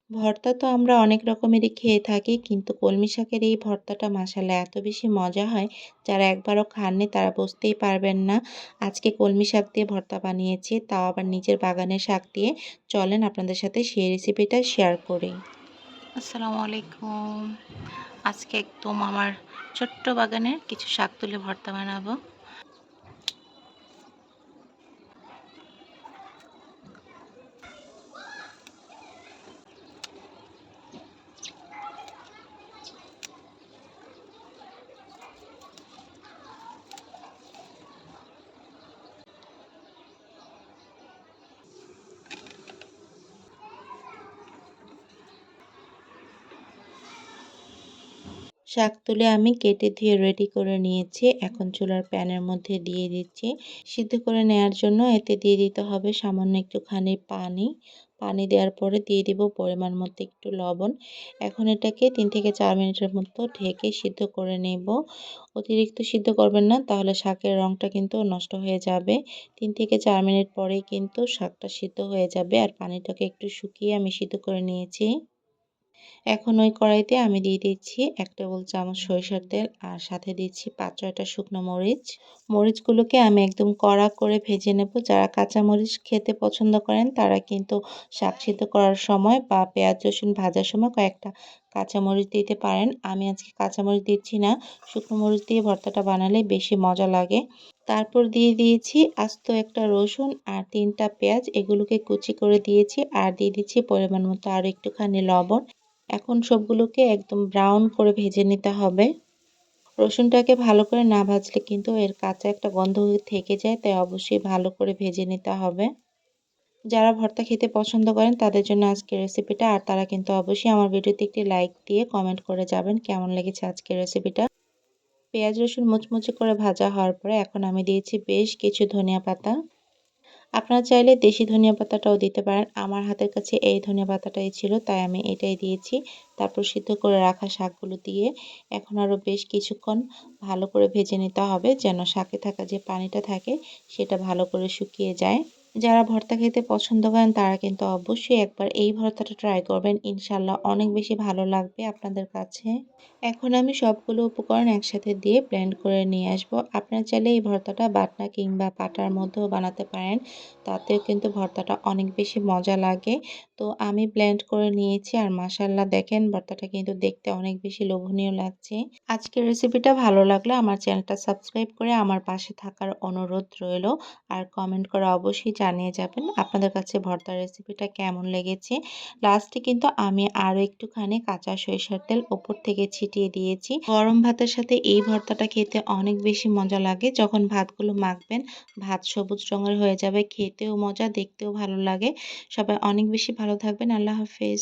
ভর্তা তো আমরা অনেক রকমেরই খেয়ে থাকি, কিন্তু কলমি শাকের এই ভর্তাটা মাশাআল্লাহ এত বেশি মজা হয়, যারা একবারও খাননি তারা বুঝতেই পারবেন না। আজকে কলমি শাক দিয়ে ভর্তা বানিয়েছি, তাও আবার নিজের বাগানের শাক দিয়ে। চলেন আপনাদের সাথে সেই রেসিপিটা শেয়ার করি। আসসালামু আলাইকুম। আজকে একদম আমার ছোট্ট বাগানের কিছু শাক তুলে ভর্তা বানাবো। শাক তুলে আমি কেটে ধুয়ে রেডি করে নিয়েছি। এখন চুলার প্যানের মধ্যে দিয়ে দিচ্ছি। সিদ্ধ করে নেয়ার জন্য এতে দিয়ে দিতে হবে সামান্য একটুখানি পানি। পানি দেওয়ার পরে দিয়ে দিব পরিমাণ মতো একটু লবণ। এখন এটাকে ৩ থেকে ৪ মিনিটের মতো ঢেকে সিদ্ধ করে নেব। অতিরিক্ত সিদ্ধ করবেন না, তাহলে শাকের রংটা কিন্তু নষ্ট হয়ে যাবে। ৩ থেকে ৪ মিনিট পরেই কিন্তু শাকটা সিদ্ধ হয়ে যাবে। আর পানিটাকে একটু শুকিয়ে আমি সিদ্ধ করে নিয়েছি। এখন ওই কড়াইতে আমি দিয়ে দিচ্ছি ১ টেবিল চামচ সরিষার তেল আর সাথে দিচ্ছি ৫-৬টা শুকনো মরিচ। মরিচগুলোকে আমি একদম কড়া করে ভেজে নেব। যারা কাঁচা মরিচ খেতে পছন্দ করেন তারা কিন্তু শাক সিদ্ধ করার সময় বা পেঁয়াজ রসুন ভাজার সময় কয়েকটা কাঁচা মরিচ দিতে পারেন। আমি আজকে কাঁচা মরিচ দিচ্ছি না। শুকনো মরিচ দিয়ে ভর্তাটা বানালে বেশি মজা লাগে। তারপর দিয়ে দিয়েছি আস্ত একটা রসুন আর ৩টা পেঁয়াজ, এগুলোকে কুচি করে দিয়েছি আর দিয়ে দিচ্ছি পরিমাণ মতো আরও একটুখানি লবণ। এখন সবগুলোকে একদম ব্রাউন করে ভেজে নিতে হবে। রসুনটাকে ভালো করে না ভাজলে কিন্তু এর কাঁচা একটা গন্ধ থেকে যায়, তাই অবশ্যই ভালো করে ভেজে নিতে হবে। যারা ভর্তা খেতে পছন্দ করেন তাদের জন্য আজকের রেসিপিটা। আর তারা কিন্তু অবশ্যই আমার ভিডিওতে একটি লাইক দিয়ে কমেন্ট করে যাবেন কেমন লেগেছে আজকের রেসিপিটা। পেঁয়াজ রসুন মুচমুচে করে ভাজা হওয়ার পরে এখন আমি দিয়েছি বেশ কিছু ধনিয়া পাতা। আপনারা চাইলে দেশি ধনিয়া পাতাটাও দিতে পারেন। আমার হাতের কাছে এই ধনিয়া পাতাটাই ছিল, তাই আমি এটাই দিয়েছি। তারপর সিদ্ধ করে রাখা শাকগুলো দিয়ে এখন আরও বেশ কিছুক্ষণ ভালো করে ভেজে নিতে হবে, যেন শাকে থাকা যে পানিটা থাকে সেটা ভালো করে শুকিয়ে যায়। যারা ভর্তা খেতে পছন্দ করেন তারা কিন্তু অবশ্যই একবার এই ভর্তাটা ট্রাই করবেন। ইনশাল্লাহ অনেক বেশি ভালো লাগবে আপনাদের কাছে। এখন আমি সবগুলো উপকরণ একসাথে দিয়ে ব্লেন্ড করে নিয়ে আসব। আপনারা চাইলে এই ভর্তাটা বাটনা কিংবা পাটার মধ্যেও বানাতে পারেন। তাতেও কিন্তু ভর্তাটা অনেক বেশি মজা লাগে। তো আমি ব্লেন্ড করে নিয়েছি আর মাশাআল্লাহ দেখেন ভর্তাটা কিন্তু দেখতে অনেক বেশি লোভনীয় লাগছে। আজকের রেসিপিটা ভালো লাগলে আমার চ্যানেলটা সাবস্ক্রাইব করে আমার পাশে থাকার অনুরোধ রইলো। আর কমেন্ট করে অবশ্যই জানিয়ে যাবেন আপনাদের কাছে ভর্তার রেসিপিটা কেমন লেগেছে। লাস্টে কিন্তু আমি আরও একটুখানি কাঁচা সরিষার তেল ওপর থেকে ছিটিয়ে দিয়েছি। গরম ভাতের সাথে এই ভর্তাটা খেতে অনেক বেশি মজা লাগে। যখন ভাতগুলো মাখবেন, ভাত সবুজ রঙের হয়ে যাবে, খেতেও মজা, দেখতেও ভালো লাগে। সবাই অনেক বেশি ভালো থাকবেন। আল্লাহ হাফেজ।